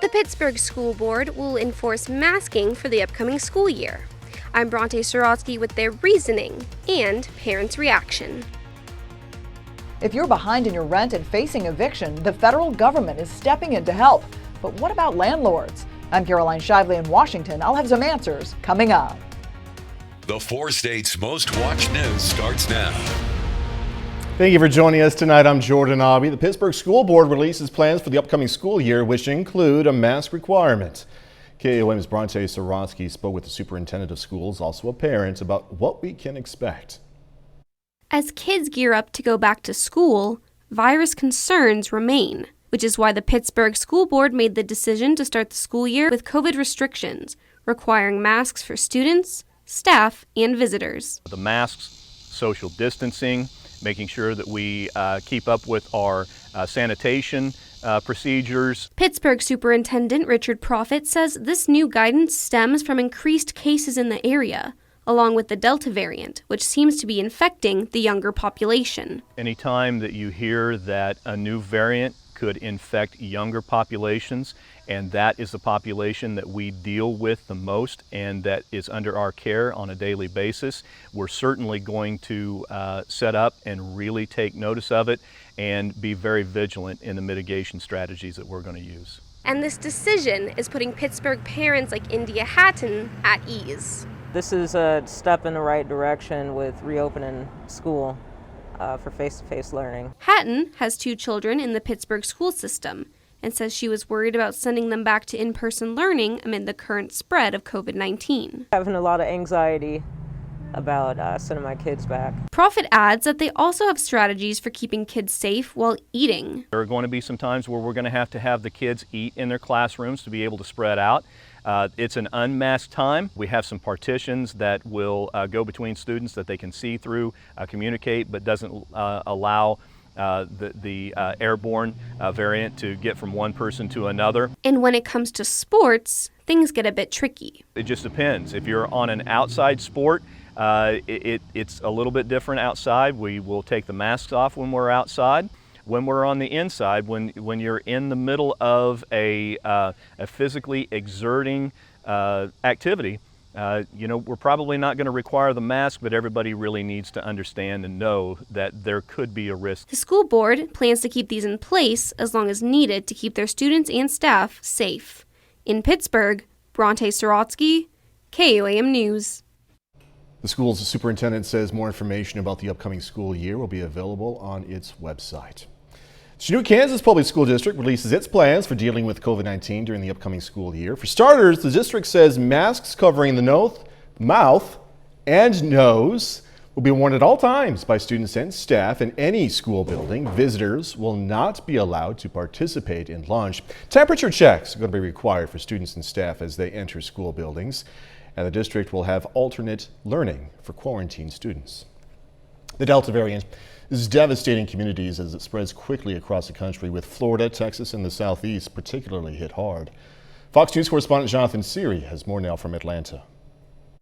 The Pittsburgh School Board will enforce masking for the upcoming school year. I'm Bronte Sorotsky with their reasoning and parents' reaction. If you're behind in your rent and facing eviction, the federal government is stepping in to help. But what about landlords? I'm Caroline Shively in Washington. I'll have some answers coming up. The 4 states' most watched news starts now. Thank you for joining us tonight. I'm Jordan Abbey. The Pittsburgh School Board releases plans for the upcoming school year, which include a mask requirement. KOAM's Bronte Sorotsky spoke with the superintendent of schools, also a parent, about what we can expect. As kids gear up to go back to school, virus concerns remain, which is why the Pittsburgh School Board made the decision to start the school year with COVID restrictions, requiring masks for students, staff, and visitors. The masks, social distancing, making sure that we keep up with our sanitation procedures. Pittsburgh Superintendent Richard Proffitt says this new guidance stems from increased cases in the area, along with the Delta variant, which seems to be infecting the younger population. Anytime that you hear that a new variant could infect younger populations, and that is the population that we deal with the most and that is under our care on a daily basis, we're certainly going to set up and really take notice of it and be very vigilant in the mitigation strategies that we're going to use. And this decision is putting Pittsburgh parents like India Hatton at ease. This is a step in the right direction with reopening school for face-to-face learning. Hatton has 2 children in the Pittsburgh school system and says she was worried about sending them back to in-person learning amid the current spread of COVID-19. Having a lot of anxiety about sending my kids back. Proffitt adds that they also have strategies for keeping kids safe while eating. There are going to be some times where we're going to have the kids eat in their classrooms to be able to spread out. It's an unmasked time. We have some partitions that will go between students that they can see through, communicate, but doesn't allow the airborne variant to get from one person to another. And when it comes to sports, things get a bit tricky. It just depends. If you're on an outside sport, it's a little bit different outside. We will take the masks off when we're outside. When we're on the inside, when you're in the middle of a physically exerting activity, we're probably not going to require the mask, but everybody really needs to understand and know that there could be a risk. The school board plans to keep these in place as long as needed to keep their students and staff safe. In Pittsburgh, Bronte Sorotsky, KOAM News. The school's superintendent says more information about the upcoming school year will be available on its website. Chinook, Kansas Public School District releases its plans for dealing with COVID-19 during the upcoming school year. For starters, the district says masks covering the mouth and nose will be worn at all times by students and staff in any school building. Visitors will not be allowed to participate in lunch. Temperature checks are going to be required for students and staff as they enter school buildings. And the district will have alternate learning for quarantine students. The Delta variant is devastating communities as it spreads quickly across the country, with Florida, Texas, and the Southeast particularly hit hard. Fox News correspondent Jonathan Seary has more now from Atlanta.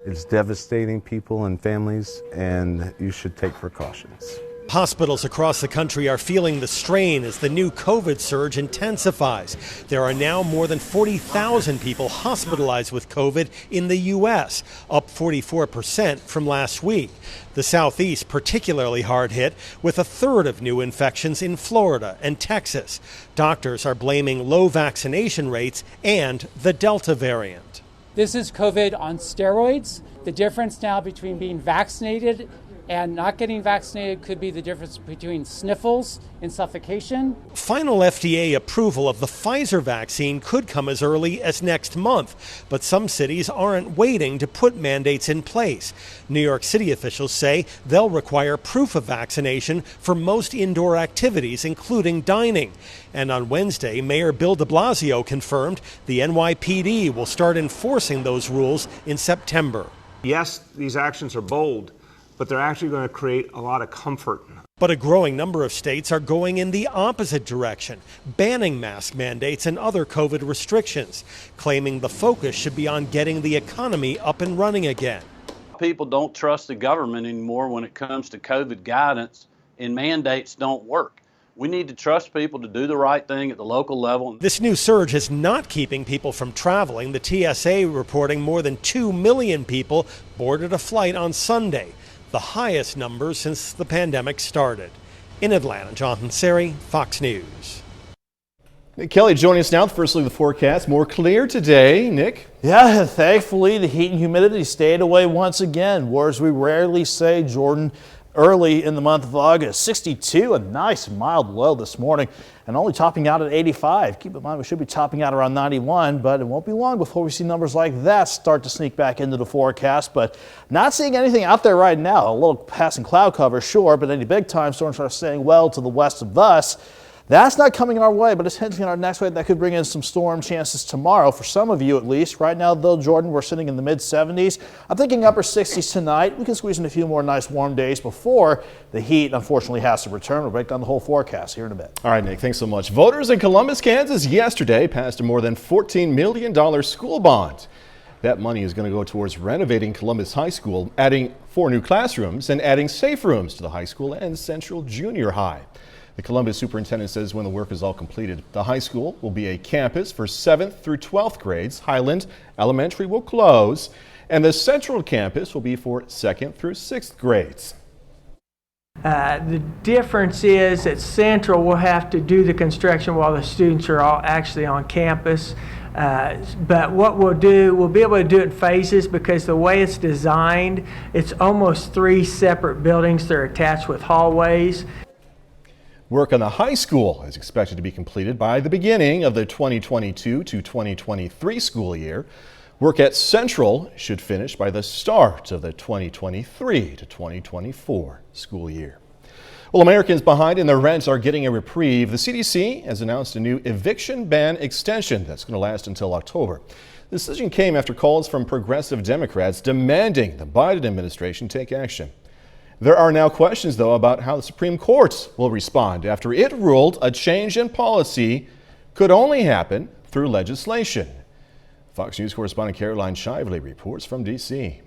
It's devastating people and families, and you should take precautions. Hospitals across the country are feeling the strain as the new COVID surge intensifies. There are now more than 40,000 people hospitalized with COVID in the U.S., up 44% from last week. The Southeast particularly hard hit, with a third of new infections in Florida and Texas. Doctors are blaming low vaccination rates and the Delta variant. This is COVID on steroids. The difference now between being vaccinated and not getting vaccinated could be the difference between sniffles and suffocation. Final FDA approval of the Pfizer vaccine could come as early as next month, but some cities aren't waiting to put mandates in place. New York City officials say they'll require proof of vaccination for most indoor activities, including dining. And on Wednesday, Mayor Bill de Blasio confirmed the NYPD will start enforcing those rules in September. Yes, these actions are bold, but they're actually going to create a lot of comfort. But a growing number of states are going in the opposite direction, banning mask mandates and other COVID restrictions, claiming the focus should be on getting the economy up and running again. People don't trust the government anymore when it comes to COVID guidance, and mandates don't work. We need to trust people to do the right thing at the local level. This new surge is not keeping people from traveling. The TSA reporting more than 2 million people boarded a flight on Sunday, the highest number since the pandemic started. In Atlanta, Jonathan Seri, Fox News. Nick Kelly joining us now. The first look at the forecast. More clear today. Nick? Yeah, thankfully the heat and humidity stayed away once again. Or as we rarely say, Jordan, early in the month of August. 62, a nice mild low this morning, and only topping out at 85. Keep in mind we should be topping out around 91, but it won't be long before we see numbers like that start to sneak back into the forecast. But not seeing anything out there right now. A little passing cloud cover, sure, but any big time storms are staying well to the west of us. That's not coming our way, but it's hinting on our next wave that could bring in some storm chances tomorrow, for some of you at least. Right now, though, Jordan, we're sitting in the mid-70s. I'm thinking upper 60s tonight. We can squeeze in a few more nice warm days before the heat, unfortunately, has to return. We'll break down the whole forecast here in a bit. All right, Nick, thanks so much. Voters in Columbus, Kansas yesterday passed a more than $14 million school bond. That money is going to go towards renovating Columbus High School, adding 4 new classrooms, and adding safe rooms to the high school and Central Junior High. The Columbus superintendent says when the work is all completed, the high school will be a campus for 7th through 12th grades. Highland Elementary will close, and the Central campus will be for 2nd through 6th grades. The difference is that Central will have to do the construction while the students are all actually on campus. But what we'll do, we'll be able to do it in phases because the way it's designed, it's almost 3 separate buildings that are attached with hallways. Work on the high school is expected to be completed by the beginning of the 2022 to 2023 school year. Work at Central should finish by the start of the 2023 to 2024 school year. Well, Americans behind in their rent are getting a reprieve. The CDC has announced a new eviction ban extension that's going to last until October. The decision came after calls from progressive Democrats demanding the Biden administration take action. There are now questions, though, about how the Supreme Court will respond after it ruled a change in policy could only happen through legislation. Fox News correspondent Caroline Shively reports from D.C.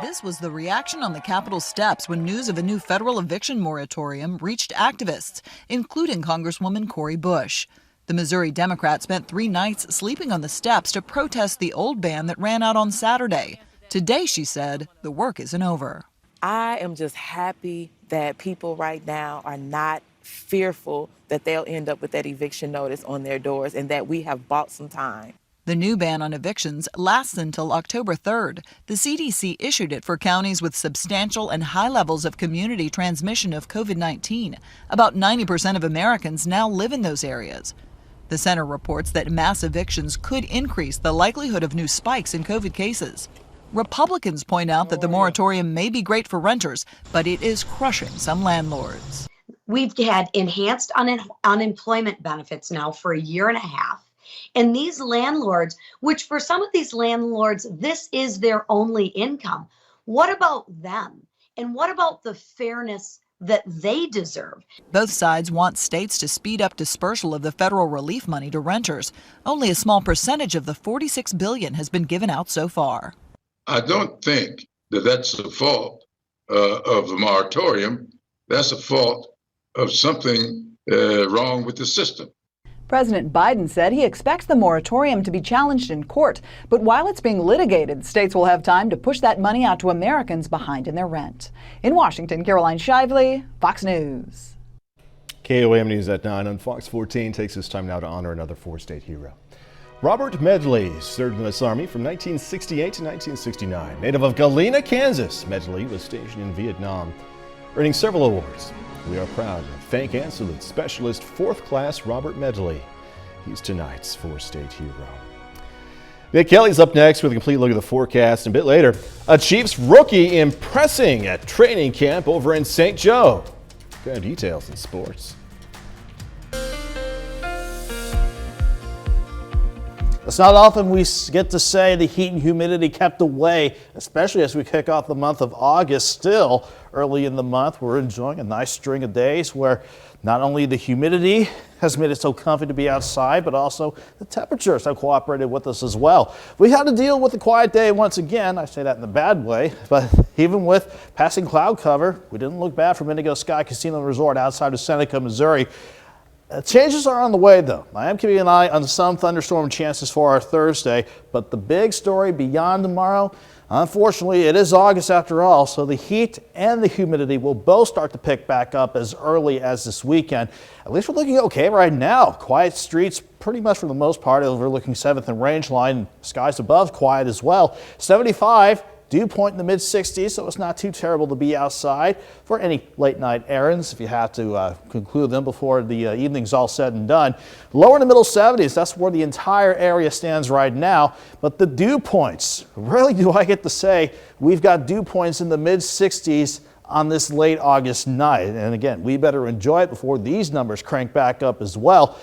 This was the reaction on the Capitol steps when news of a new federal eviction moratorium reached activists, including Congresswoman Cori Bush. The Missouri Democrat spent 3 nights sleeping on the steps to protest the old ban that ran out on Saturday. Today, she said, the work isn't over. I am just happy that people right now are not fearful that they'll end up with that eviction notice on their doors and that we have bought some time. The new ban on evictions lasts until October 3rd. The CDC issued it for counties with substantial and high levels of community transmission of COVID-19. About 90% of Americans now live in those areas. The center reports that mass evictions could increase the likelihood of new spikes in COVID cases. Republicans point out that the moratorium may be great for renters, but it is crushing some landlords. We've had enhanced unemployment benefits now for 1.5 years. And these landlords, which for some of these landlords, this is their only income. What about them? And what about the fairness that they deserve? Both sides want states to speed up dispersal of the federal relief money to renters. Only a small percentage of the $46 billion has been given out so far. I don't think that that's the fault of the moratorium. That's a fault of something wrong with the system. President Biden said he expects the moratorium to be challenged in court. But while it's being litigated, states will have time to push that money out to Americans behind in their rent. In Washington, Caroline Shively, Fox News. KOAM News at 9 on Fox 14 takes this time now to honor another 4-state hero. Robert Medley served in the U.S. Army from 1968 to 1969. Native of Galena, Kansas, Medley was stationed in Vietnam, earning several awards. We are proud to thank and salute Specialist 4th Class Robert Medley. He's tonight's 4-state hero. Nick Kelly's up next with a complete look at the forecast. And a bit later, a Chiefs rookie impressing at training camp over in St. Joe. Got details in sports. It's not often we get to say the heat and humidity kept away, especially as we kick off the month of August. Still, early in the month, we're enjoying a nice string of days where not only the humidity has made it so comfy to be outside, but also the temperatures have cooperated with us as well. We had to deal with a quiet day once again. I say that in a bad way, but even with passing cloud cover, we didn't look bad from Indigo Sky Casino and Resort outside of Seneca, Missouri. Changes are on the way, though. I am keeping an eye on some thunderstorm chances for our Thursday, but the big story beyond tomorrow, unfortunately, it is August after all, so the heat and the humidity will both start to pick back up as early as this weekend. At least we're looking okay right now. Quiet streets pretty much for the most part, overlooking 7th and Range Line. Skies above quiet as well. 75. Dew point in the mid-60s, so it's not too terrible to be outside for any late night errands if you have to conclude them before the evening's all said and done. Lower in the middle 70s, that's where the entire area stands right now. But the dew points, rarely do I get to say we've got dew points in the mid-60s on this late August night. And again, we better enjoy it before these numbers crank back up as well.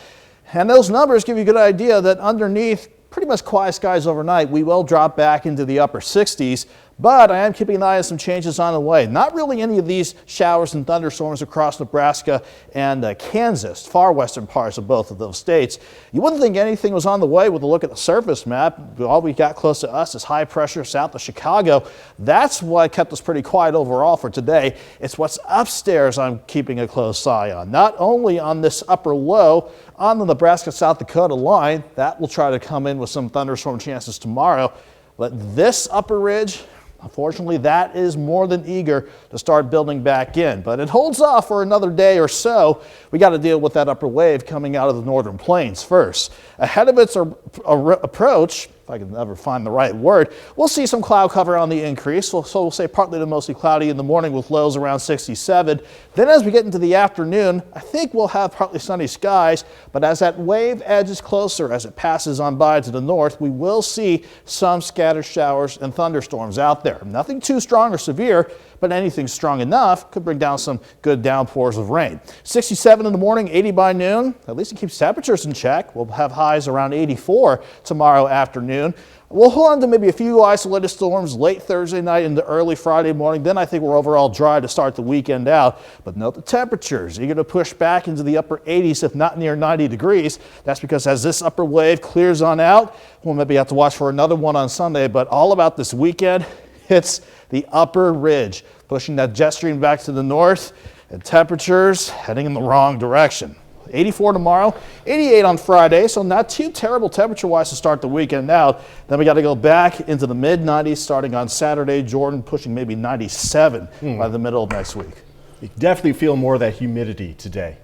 And those numbers give you a good idea that underneath pretty much quiet skies overnight, we will drop back into the upper 60s, but I am keeping an eye on some changes on the way. Not really any of these showers and thunderstorms across Nebraska and Kansas, far western parts of both of those states. You wouldn't think anything was on the way with a look at the surface map. All we got close to us is high pressure south of Chicago. That's what kept us pretty quiet overall for today. It's what's upstairs I'm keeping a close eye on. Not only on this upper low on the Nebraska-South Dakota line, that will try to come in with some thunderstorm chances tomorrow, but this upper ridge, unfortunately, that is more than eager to start building back in, but it holds off for another day or so. We got to deal with that upper wave coming out of the northern plains first. Ahead of its approach, if I can ever find the right word, we'll see some cloud cover on the increase. So we'll say partly to mostly cloudy in the morning with lows around 67. Then as we get into the afternoon, I think we'll have partly sunny skies, but as that wave edges closer, as it passes on by to the north, we will see some scattered showers and thunderstorms out there. Nothing too strong or severe, but anything strong enough could bring down some good downpours of rain. 67 in the morning, 80 by noon. At least it keeps temperatures in check. We'll have highs around 84 tomorrow afternoon. We'll hold on to maybe a few isolated storms late Thursday night into early Friday morning. Then I think we're overall dry to start the weekend out. But note the temperatures. You're going to push back into the upper 80s, if not near 90 degrees. That's because as this upper wave clears on out, we'll maybe have to watch for another one on Sunday. But all about this weekend, it's the upper ridge, pushing that jet stream back to the north, and temperatures heading in the wrong direction. 84 tomorrow, 88 on Friday, so not too terrible temperature-wise to start the weekend out. Then we got to go back into the mid-90s starting on Saturday. Jordan pushing maybe 97 by the middle of next week. You definitely feel more of that humidity today.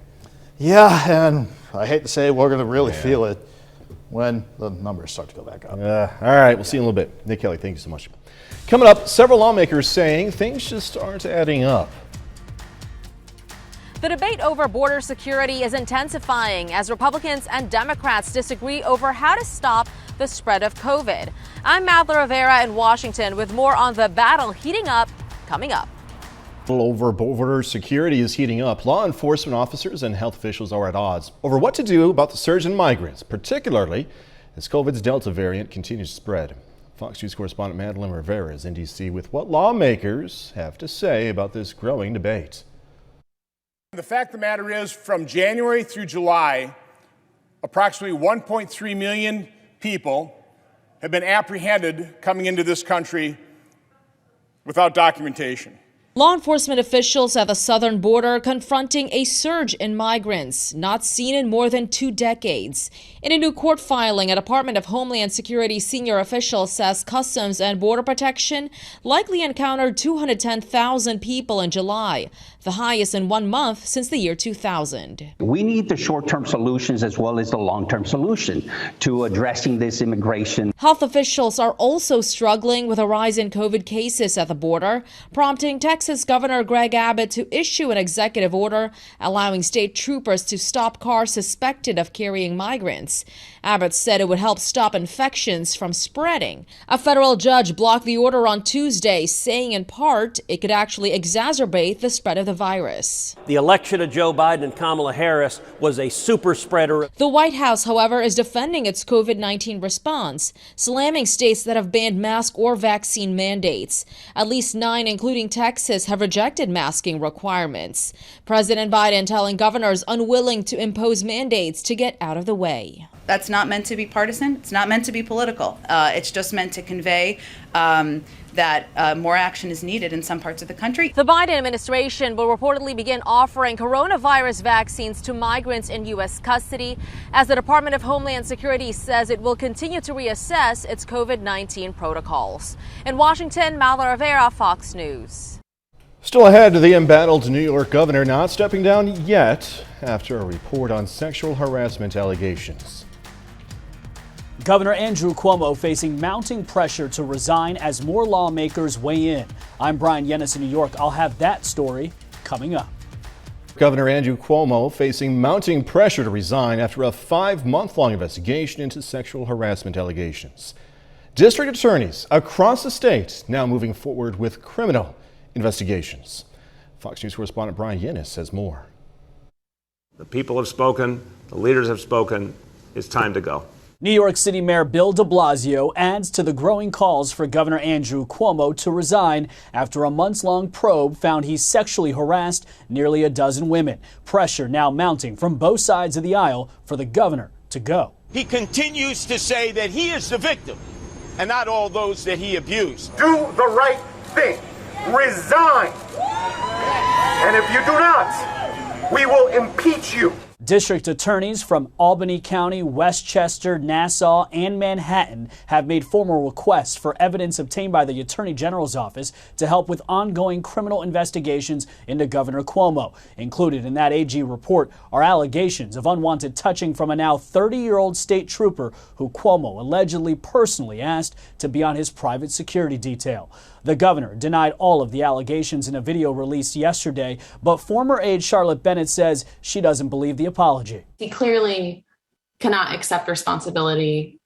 Yeah, and I hate to say it, we're going to really feel it when the numbers start to go back up. All right, we'll see you in a little bit. Nick Kelly, thank you so much. Coming up, several lawmakers saying things just aren't adding up. The debate over border security is intensifying as Republicans and Democrats disagree over how to stop the spread of COVID. I'm Madla Rivera in Washington with more on the battle heating up coming up. Over border security is heating up. Law enforcement officers and health officials are at odds over what to do about the surge in migrants, particularly as COVID's Delta variant continues to spread. Fox News correspondent Madeline Rivera is in D.C. with what lawmakers have to say about this growing debate. The fact of the matter is, from January through July, approximately 1.3 million people have been apprehended coming into this country without documentation. Law enforcement officials at the southern border confronting a surge in migrants, not seen in more than 2 decades. In a new court filing, a Department of Homeland Security senior official says Customs and Border Protection likely encountered 210,000 people in July, the highest in 1 month since the year 2000. We need the short-term solutions as well as the long-term solution to addressing this immigration. Health officials are also struggling with a rise in COVID cases at the border, prompting Texas Texas Governor Greg Abbott to issue an executive order allowing state troopers to stop cars suspected of carrying migrants. Abbott said it would help stop infections from spreading. A federal judge blocked the order on Tuesday, saying in part it could actually exacerbate the spread of the virus. The election of Joe Biden and Kamala Harris was a super spreader. The White House, however, is defending its COVID-19 response, slamming states that have banned mask or vaccine mandates. At least 9, including Texas, have rejected masking requirements. President Biden telling governors unwilling to impose mandates to get out of the way. That's not meant to be partisan. It's not meant to be political. It's just meant to convey that more action is needed in some parts of the country. The Biden administration will reportedly begin offering coronavirus vaccines to migrants in U.S. custody, as the Department of Homeland Security says it will continue to reassess its COVID-19 protocols. In Washington, Mallory Rivera, Fox News. Still ahead, the embattled New York governor not stepping down yet after a report on sexual harassment allegations. Governor Andrew Cuomo facing mounting pressure to resign as more lawmakers weigh in. I'm Brian Yennis in New York. I'll have that story coming up. Governor Andrew Cuomo facing mounting pressure to resign after a 5-month-long investigation into sexual harassment allegations. District attorneys across the state now moving forward with criminal investigations. Fox News correspondent Brian Yennis says more. The people have spoken. The leaders have spoken. It's time to go. New York City Mayor Bill de Blasio adds to the growing calls for Governor Andrew Cuomo to resign after a months-long probe found he sexually harassed nearly a dozen women. Pressure now mounting from both sides of the aisle for the governor to go. He continues to say that he is the victim and not all those that he abused. Do the right thing. Resign. And if you do not, we will impeach you. District attorneys from Albany County, Westchester, Nassau, and Manhattan have made formal requests for evidence obtained by the Attorney General's office to help with ongoing criminal investigations into Governor Cuomo. Included in that AG report are allegations of unwanted touching from a now 30-year-old state trooper who Cuomo allegedly personally asked to be on his private security detail. The governor denied all of the allegations in a video released yesterday, but former aide Charlotte Bennett says she doesn't believe the apology. He clearly cannot accept responsibility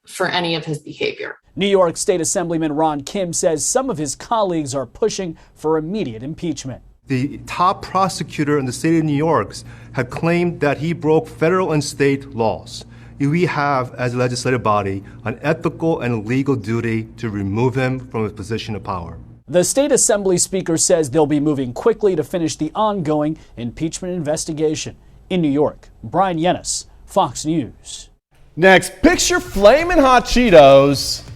for any of his behavior. New York State Assemblyman Ron Kim says some of his colleagues are pushing for immediate impeachment. The top prosecutor in the state of New York have claimed that he broke federal and state laws. We have, as a legislative body, an ethical and legal duty to remove him from his position of power. The State Assembly Speaker says they'll be moving quickly to finish the ongoing impeachment investigation. In New York, Brian Yennis, Fox News. Next, picture flaming hot Cheetos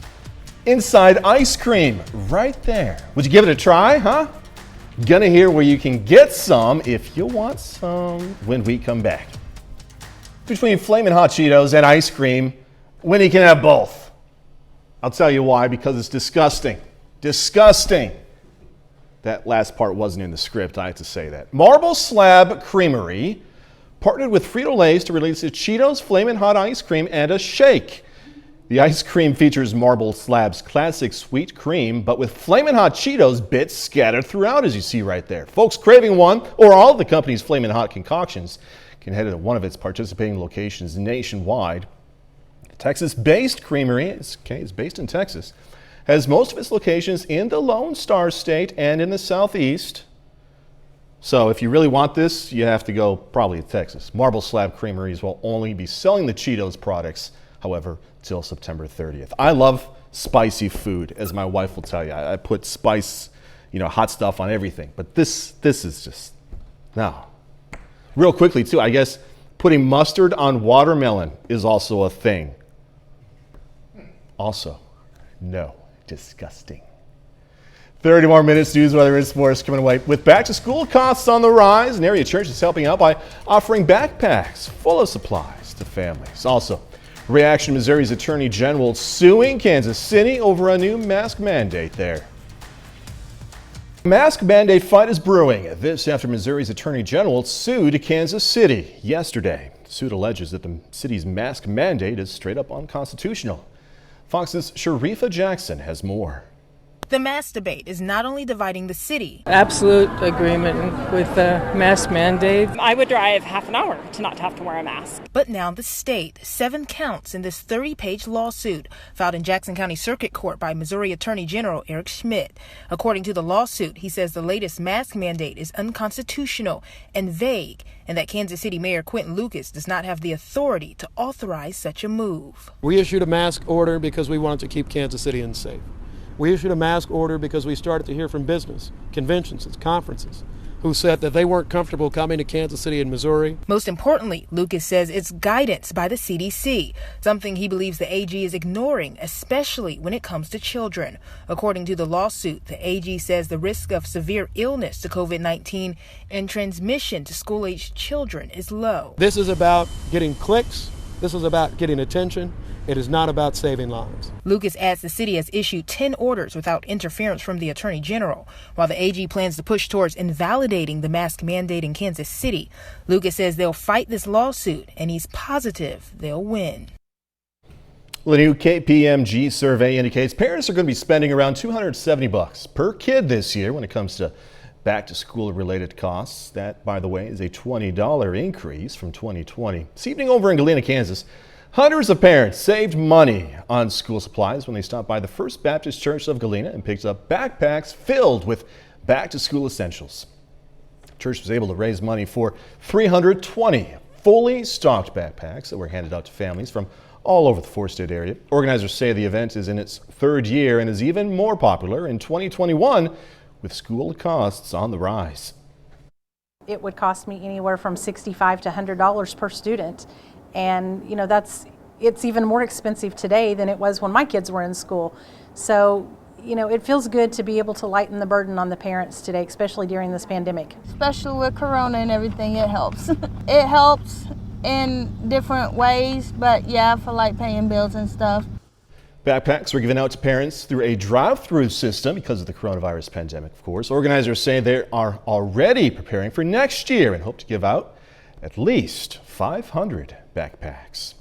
inside ice cream right there. Would you give it a try, huh? Gonna hear where you can get some if you want some when we come back. Between flaming hot Cheetos and ice cream, when you can have both. I'll tell you why, because it's disgusting. Disgusting. That last part wasn't in the script, I have to say that. Marble Slab Creamery partnered with Frito-Lay's to release its Cheetos Flamin' Hot Ice Cream and a shake. The ice cream features Marble Slab's classic sweet cream, but with Flamin' Hot Cheetos bits scattered throughout, as you see right there. Folks craving one or all of the company's Flamin' Hot concoctions can head to one of its participating locations nationwide. The Texas-based creamery, it's based in Texas, has most of its locations in the Lone Star State and in the Southeast. So if you really want this, you have to go probably to Texas. Marble Slab Creameries will only be selling the Cheetos products, however, till September 30th. I love spicy food, as my wife will tell you. I put spice, hot stuff on everything. But this is just, no. Real quickly, too, I guess putting mustard on watermelon is also a thing. Also, no, disgusting. 30 more minutes, news, weather, and sports coming away. With back-to-school costs on the rise, an area church is helping out by offering backpacks full of supplies to families. Also, reaction: Missouri's Attorney General suing Kansas City over a new mask mandate there. Mask mandate fight is brewing. This after Missouri's Attorney General sued Kansas City yesterday. The suit alleges that the city's mask mandate is straight up unconstitutional. Fox's Sharifa Jackson has more. The mask debate is not only dividing the city. Absolute agreement with the mask mandate. I would drive half an hour to not have to wear a mask. But now the state, 7 counts in this 30-page lawsuit filed in Jackson County Circuit Court by Missouri Attorney General Eric Schmidt. According to the lawsuit, he says the latest mask mandate is unconstitutional and vague, and that Kansas City Mayor Quentin Lucas does not have the authority to authorize such a move. We issued a mask order because we wanted to keep Kansas City safe. We issued a mask order because we started to hear from business, conventions, and conferences who said that they weren't comfortable coming to Kansas City in Missouri. Most importantly, Lucas says it's guidance by the CDC, something he believes the AG is ignoring, especially when it comes to children. According to the lawsuit, the AG says the risk of severe illness to COVID-19 and transmission to school-aged children is low. This is about getting clicks. This is about getting attention. It is not about saving lives. Lucas adds the city has issued 10 orders without interference from the Attorney General. While the AG plans to push towards invalidating the mask mandate in Kansas City, Lucas says they'll fight this lawsuit, and he's positive they'll win. Well, the new KPMG survey indicates parents are going to be spending around $270 per kid this year when it comes to back-to-school related costs. That, by the way, is a $20 increase from 2020. This evening over in Galena, Kansas, hundreds of parents saved money on school supplies when they stopped by the First Baptist Church of Galena and picked up backpacks filled with back-to-school essentials. The church was able to raise money for 320 fully stocked backpacks that were handed out to families from all over the four-state area. Organizers say the event is in its 3rd year and is even more popular in 2021 with school costs on the rise. It would cost me anywhere from $65 to $100 per student. And, you know, it's even more expensive today than it was when my kids were in school. So, you know, it feels good to be able to lighten the burden on the parents today, especially during this pandemic. Especially with Corona and everything, it helps. It helps in different ways, but yeah, for like paying bills and stuff. Backpacks were given out to parents through a drive-through system because of the coronavirus pandemic, of course. Organizers say they are already preparing for next year and hope to give out at least 500 backpacks.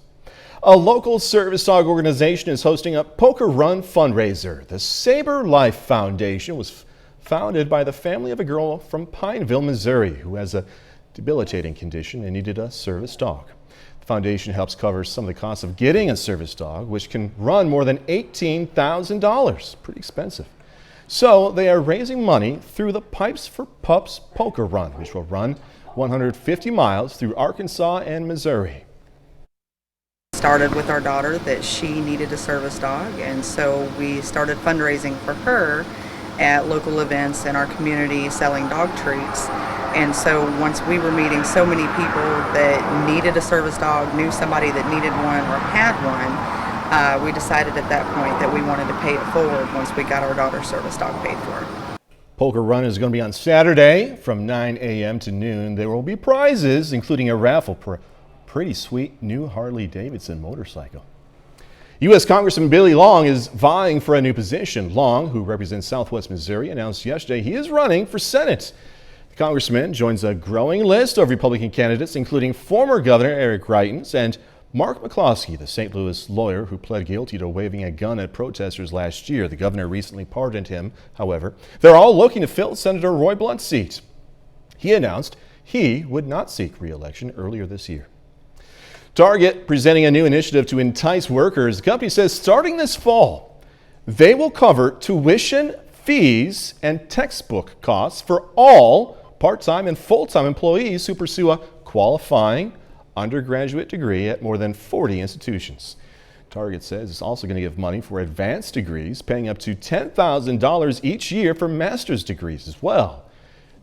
A local service dog organization is hosting a poker run fundraiser. The Saber Life Foundation was founded by the family of a girl from Pineville, Missouri, who has a debilitating condition and needed a service dog. The foundation helps cover some of the costs of getting a service dog, which can run more than $18,000. Pretty expensive. So they are raising money through the Pipes for Pups Poker Run, which will run 150 miles through Arkansas and Missouri. Started with our daughter that she needed a service dog, and so we started fundraising for her at local events in our community selling dog treats. And so once we were meeting so many people that needed a service dog, knew somebody that needed one or had one, we decided at that point that we wanted to pay it forward once we got our daughter's service dog paid for. Poker Run is going to be on Saturday from 9 a.m. to noon. There will be prizes, including a raffle for a pretty sweet new Harley-Davidson motorcycle. U.S. Congressman Billy Long is vying for a new position. Long, who represents Southwest Missouri, announced yesterday he is running for Senate. The congressman joins a growing list of Republican candidates, including former Governor Eric Greitens and Mark McCloskey, the St. Louis lawyer who pled guilty to waving a gun at protesters last year. The governor recently pardoned him, however. They're all looking to fill Senator Roy Blunt's seat. He announced he would not seek re-election earlier this year. Target presenting a new initiative to entice workers. The company says starting this fall, they will cover tuition, fees, and textbook costs for all part-time and full-time employees who pursue a qualifying undergraduate degree at more than 40 institutions. Target says it's also going to give money for advanced degrees, paying up to $10,000 each year for master's degrees as well.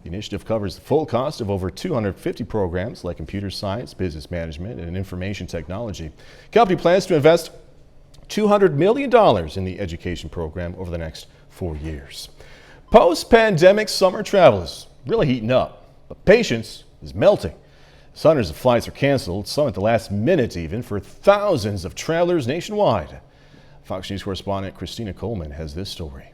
The initiative covers the full cost of over 250 programs like computer science, business management, and information technology. The company plans to invest $200 million in the education program over the next 4 years. Post-pandemic summer travel is really heating up, but patience is melting. Hundreds of flights are canceled, some at the last minute even, for thousands of travelers nationwide. Fox News correspondent Christina Coleman has this story.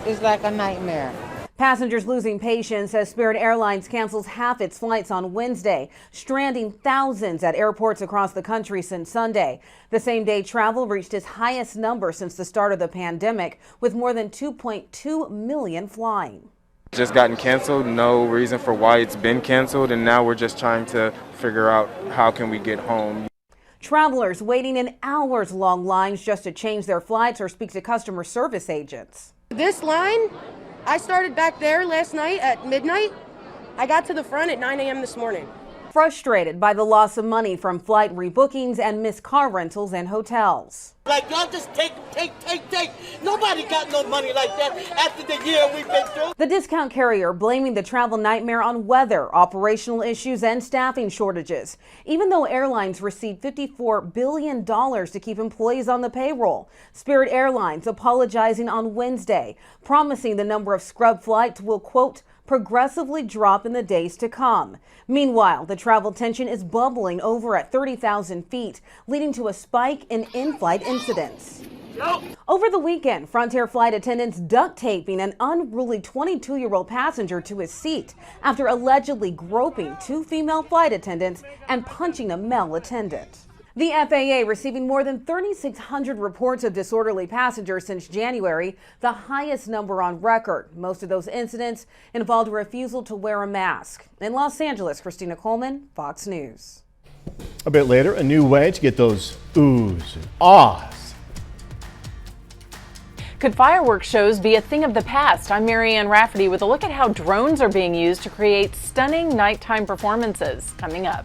It's like a nightmare. Passengers losing patience as Spirit Airlines cancels half its flights on Wednesday, stranding thousands at airports across the country since Sunday. The same-day travel reached its highest number since the start of the pandemic, with more than 2.2 million flying. Just gotten canceled, no reason for why it's been canceled, and now we're just trying to figure out how can we get home. Travelers waiting in hours-long lines just to change their flights or speak to customer service agents. This line, I started back there last night at midnight. I got to the front at 9 a.m. this morning. Frustrated by the loss of money from flight rebookings and missed car rentals and hotels. Like, y'all just take. Nobody got no money like that after the year we've been through. The discount carrier blaming the travel nightmare on weather, operational issues, and staffing shortages. Even though airlines received $54 billion to keep employees on the payroll. Spirit Airlines apologizing on Wednesday, promising the number of scrub flights will, quote, progressively drop in the days to come. Meanwhile, the travel tension is bubbling over at 30,000 feet, leading to a spike in in-flight incidents. Over the weekend, Frontier flight attendants duct taping an unruly 22-year-old passenger to his seat after allegedly groping two female flight attendants and punching a male attendant. The FAA receiving more than 3,600 reports of disorderly passengers since January, the highest number on record. Most of those incidents involved a refusal to wear a mask. In Los Angeles, Christina Coleman, Fox News. A bit later, a new way to get those oohs and ahs. Could fireworks shows be a thing of the past? I'm Marianne Rafferty with a look at how drones are being used to create stunning nighttime performances. Coming up.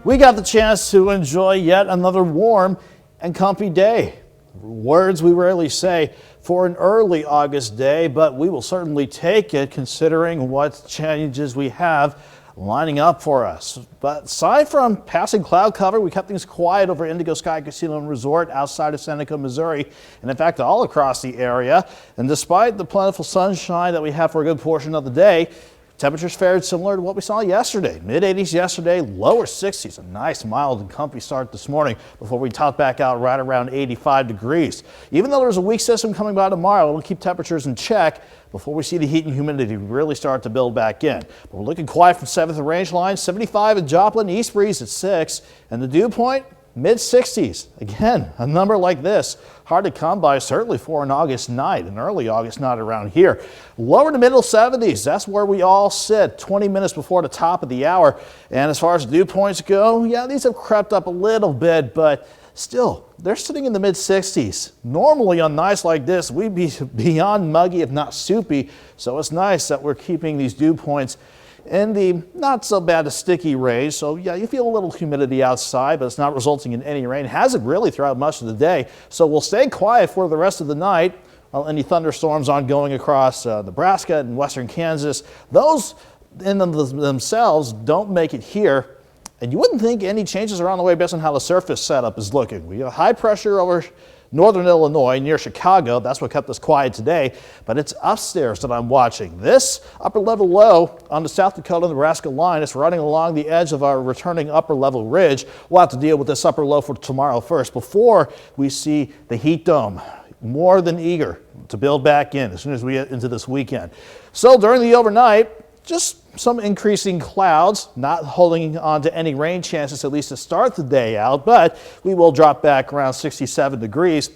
We got the chance to enjoy yet another warm and comfy day. Words we rarely say for an early August day, but we will certainly take it considering what changes we have lining up for us. But aside from passing cloud cover, we kept things quiet over Indigo Sky Casino and Resort outside of Seneca, Missouri, and in fact all across the area. And despite the plentiful sunshine that we have for a good portion of the day, temperatures fared similar to what we saw yesterday. Mid-80s yesterday, lower 60s. A nice, mild and comfy start this morning before we top back out right around 85 degrees. Even though there's a weak system coming by tomorrow, it'll keep temperatures in check before we see the heat and humidity really start to build back in. But we're looking quiet from 7th range line, 75 in Joplin, east breeze at 6, and the dew point, mid-60s. Again, a number like this, hard to come by, certainly for an August night, an early August night around here. Lower to middle 70s, that's where we all sit 20 minutes before the top of the hour. And as far as dew points go, yeah, these have crept up a little bit, but still, they're sitting in the mid-60s. Normally on nights like this, we'd be beyond muggy, if not soupy. So it's nice that we're keeping these dew points in the not so bad a sticky range. So yeah, you feel a little humidity outside, but it's not resulting in any rain. Hasn't really throughout much of the day. So we'll stay quiet for the rest of the night. Any thunderstorms ongoing across Nebraska and western Kansas, those in themselves don't make it here. And you wouldn't think any changes are on the way based on how the surface setup is looking. We have high pressure over northern Illinois near Chicago. That's what kept us quiet today, but it's upstairs that I'm watching. This upper level low on the South Dakota-Nebraska line is running along the edge of our returning upper level ridge. We'll have to deal with this upper low for tomorrow first before we see the heat dome. More than eager to build back in as soon as we get into this weekend. So during the overnight, just some increasing clouds, not holding on to any rain chances, at least to start the day out, but we will drop back around 67 degrees.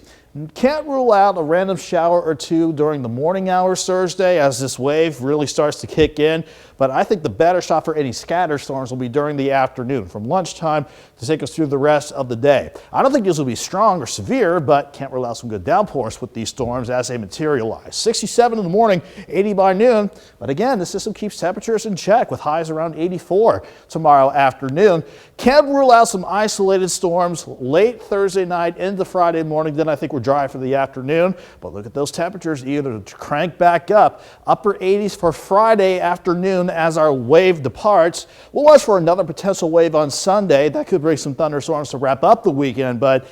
Can't rule out a random shower or two during the morning hours Thursday as this wave really starts to kick in. But I think the better shot for any scatter storms will be during the afternoon from lunchtime to take us through the rest of the day. I don't think these will be strong or severe, but can't rule out some good downpours with these storms as they materialize. 67 in the morning, 80 by noon. But again, the system keeps temperatures in check with highs around 84 tomorrow afternoon. Can't rule out some isolated storms late Thursday night into Friday morning. Then I think we're dry for the afternoon. But look at those temperatures either to crank back up. Upper 80s for Friday afternoon as our wave departs. We'll watch for another potential wave on Sunday. That could bring some thunderstorms to wrap up the weekend. But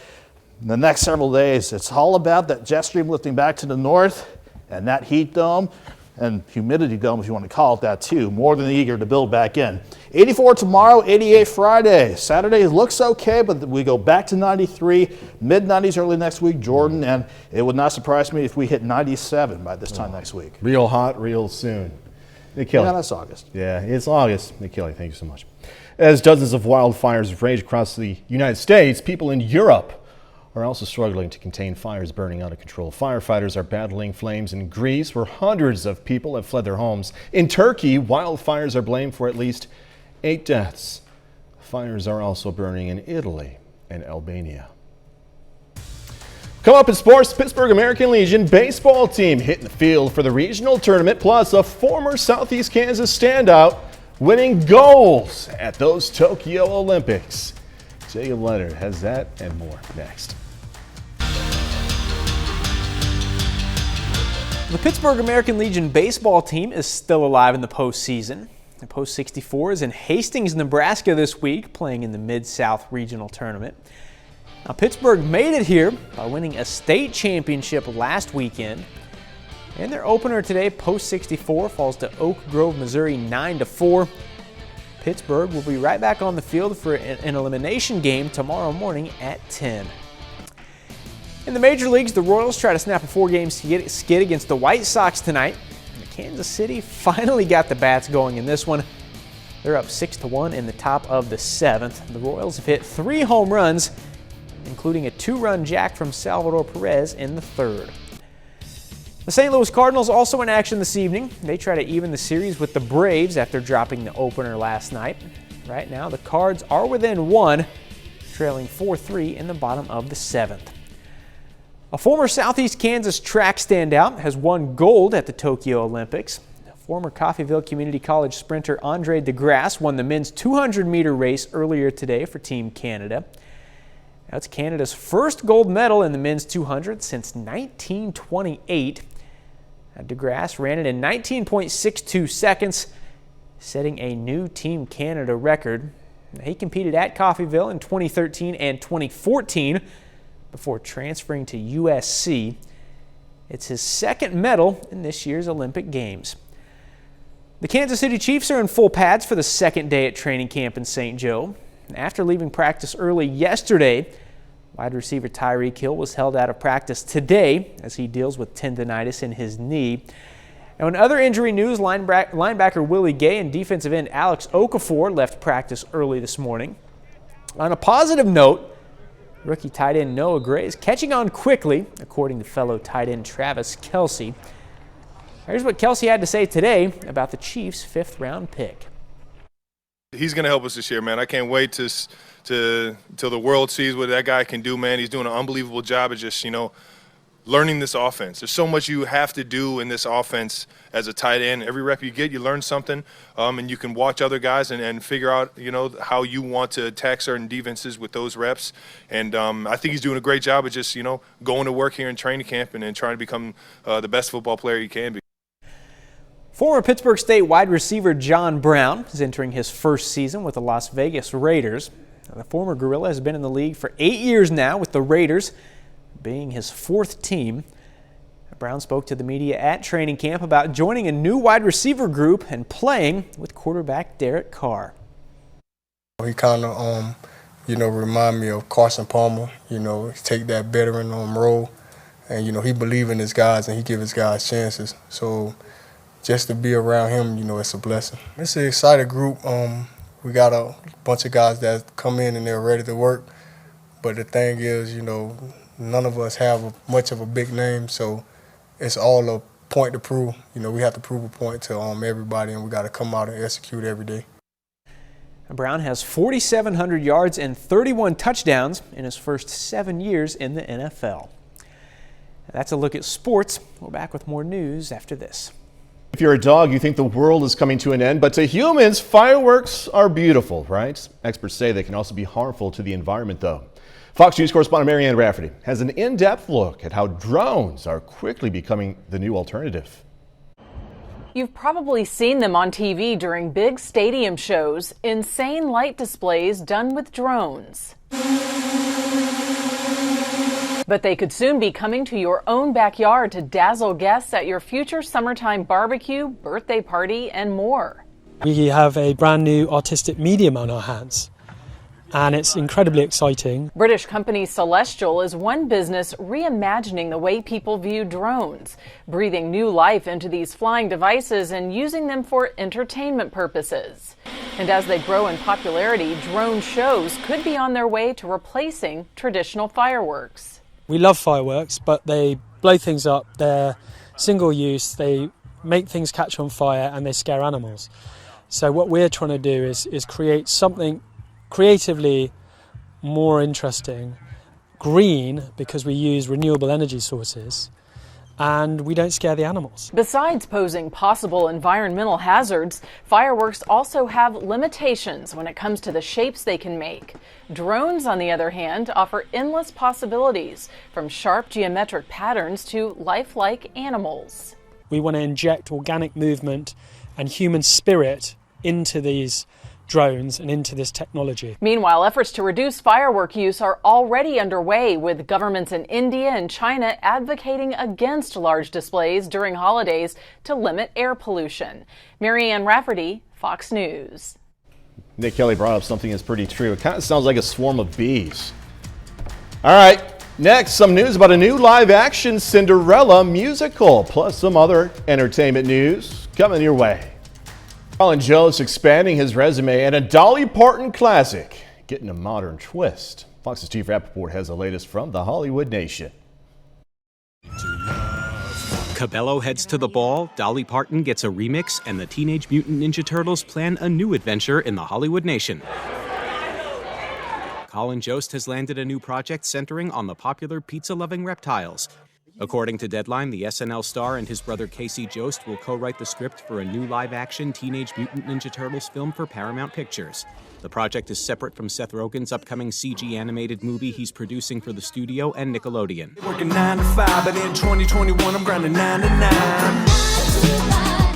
in the next several days, it's all about that jet stream lifting back to the north and that heat dome. and humidity dome, if you want to call it that too. More than eager to build back in. 84 tomorrow, 88 Friday. Saturday looks okay, but we go back to 93, mid-90s early next week, Jordan, and it would not surprise me if we hit 97 by this time next week. Real hot, real soon. Nick Kelly. Yeah, that's August. Yeah, it's August. Nick Kelly, thank you so much. As dozens of wildfires rage across the United States, people in Europe are also struggling to contain fires burning out of control. Firefighters are battling flames in Greece, where hundreds of people have fled their homes. In Turkey, wildfires are blamed for at least 8 deaths. Fires are also burning in Italy and Albania. Come up in sports, Pittsburgh American Legion baseball team hitting the field for the regional tournament, plus a former Southeast Kansas standout winning goals at those Tokyo Olympics. Jacob Leonard has that and more next. The Pittsburgh American Legion baseball team is still alive in the postseason. The Post 64 is in Hastings, Nebraska this week, playing in the Mid-South Regional Tournament. Now, Pittsburgh made it here by winning a state championship last weekend. And their opener today, Post 64, falls to Oak Grove, Missouri 9-4. Pittsburgh will be right back on the field for an elimination game tomorrow morning at 10. In the major leagues, the Royals try to snap a 4-game skid against the White Sox tonight. And Kansas City finally got the bats going in this one. They're up 6-1 in the top of the 7th. The Royals have hit 3 home runs, including a 2-run jack from Salvador Perez in the 3rd. The St. Louis Cardinals also in action this evening. They try to even the series with the Braves after dropping the opener last night. Right now, the Cards are within 1, trailing 4-3 in the bottom of the 7th. A former Southeast Kansas track standout has won gold at the Tokyo Olympics. Former Coffeyville Community College sprinter Andre DeGrasse won the men's 200-meter race earlier today for Team Canada. That's Canada's first gold medal in the men's 200 since 1928. DeGrasse ran it in 19.62 seconds, setting a new Team Canada record. He competed at Coffeyville in 2013 and 2014 before transferring to USC. It's his second medal in this year's Olympic Games. The Kansas City Chiefs are in full pads for the second day at training camp in St. Joe. After leaving practice early yesterday, wide receiver Tyreek Hill was held out of practice today as he deals with tendonitis in his knee. Now, in other injury news, linebacker Willie Gay and defensive end Alex Okafor left practice early this morning. On a positive note, rookie tight end Noah Gray is catching on quickly, according to fellow tight end Travis Kelce. Here's what Kelce had to say today about the Chiefs' 5th-round pick. He's going to help us this year, man. I can't wait till the world sees what that guy can do, man. He's doing an unbelievable job of just, learning this offense. There's so much you have to do in this offense as a tight end. Every rep you get, you learn something, and you can watch other guys and figure out, how you want to attack certain defenses with those reps. And I think he's doing a great job of just, going to work here in training camp and trying to become the best football player he can be. Former Pittsburgh State wide receiver John Brown is entering his first season with the Las Vegas Raiders. The former Gorilla has been in the league for 8 years now, with the Raiders being his 4th team. Brown spoke to the media at training camp about joining a new wide receiver group and playing with quarterback Derek Carr. He kind of, remind me of Carson Palmer, take that veteran role. And, he believe in his guys and he give his guys chances. So just to be around him, it's a blessing. It's an excited group. We got a bunch of guys that come in and they're ready to work. But the thing is, none of us have much of a big name, so it's all a point to prove. We have to prove a point to everybody, and we got to come out and execute every day. Brown has 4,700 yards and 31 touchdowns in his first 7 years in the NFL. That's a look at sports. We're back with more news after this. If you're a dog, you think the world is coming to an end, but to humans, fireworks are beautiful, right? Experts say they can also be harmful to the environment, though. Fox News correspondent Marianne Rafferty has an in-depth look at how drones are quickly becoming the new alternative. You've probably seen them on TV during big stadium shows, insane light displays done with drones. But they could soon be coming to your own backyard to dazzle guests at your future summertime barbecue, birthday party, and more. We have a brand new artistic medium on our hands, and it's incredibly exciting. British company Celestial is one business reimagining the way people view drones, breathing new life into these flying devices and using them for entertainment purposes. And as they grow in popularity, drone shows could be on their way to replacing traditional fireworks. We love fireworks, but they blow things up, they're single use, they make things catch on fire, and they scare animals. So what we're trying to do is create something creatively more interesting, green, because we use renewable energy sources, and we don't scare the animals. Besides posing possible environmental hazards, fireworks also have limitations when it comes to the shapes they can make. Drones, on the other hand, offer endless possibilities, from sharp geometric patterns to lifelike animals. We want to inject organic movement and human spirit into these drones and into this technology. Meanwhile, efforts to reduce firework use are already underway, with governments in India and China advocating against large displays during holidays to limit air pollution. Marianne Rafferty, Fox News. Nick Kelly brought up something that's pretty true. It kind of sounds like a swarm of bees. All right, next, some news about a new live-action Cinderella musical, plus some other entertainment news coming your way. Colin Jost expanding his resume, and a Dolly Parton classic getting a modern twist. Fox's Steve Rappaport has the latest from the Hollywood Nation. Cabello heads to the ball, Dolly Parton gets a remix, and the Teenage Mutant Ninja Turtles plan a new adventure in the Hollywood Nation. Colin Jost has landed a new project centering on the popular pizza-loving reptiles. According to Deadline, the SNL star and his brother Casey Jost will co-write the script for a new live-action Teenage Mutant Ninja Turtles film for Paramount Pictures. The project is separate from Seth Rogen's upcoming CG animated movie he's producing for the studio and Nickelodeon. Working 9 to 5, but in 2021 I'm grinding 9 to 9.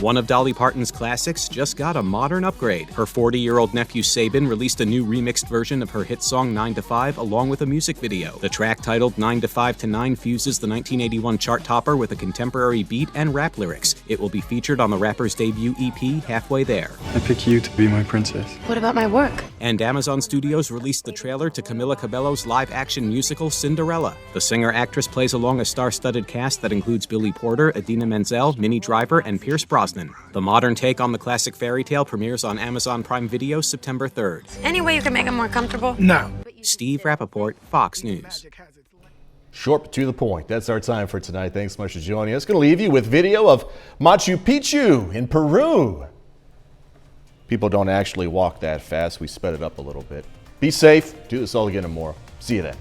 One of Dolly Parton's classics just got a modern upgrade. Her 40-year-old nephew Sabin released a new remixed version of her hit song 9 to 5 along with a music video. The track, titled 9 to 5 to 9, fuses the 1981 chart topper with a contemporary beat and rap lyrics. It will be featured on the rapper's debut EP, Halfway There. I pick you to be my princess. What about my work? And Amazon Studios released the trailer to Camila Cabello's live-action musical Cinderella. The singer-actress plays along a star-studded cast that includes Billy Porter, Idina Menzel, Minnie Driver, and Pierce Brosnan. The modern take on the classic fairy tale premieres on Amazon Prime Video September 3rd. Any way you can make them more comfortable? No. Steve Rappaport, Fox News. Short but to the point. That's our time for tonight. Thanks so much for joining us. Going to leave you with video of Machu Picchu in Peru. People don't actually walk that fast. We sped it up a little bit. Be safe. Do this all again tomorrow. See you then.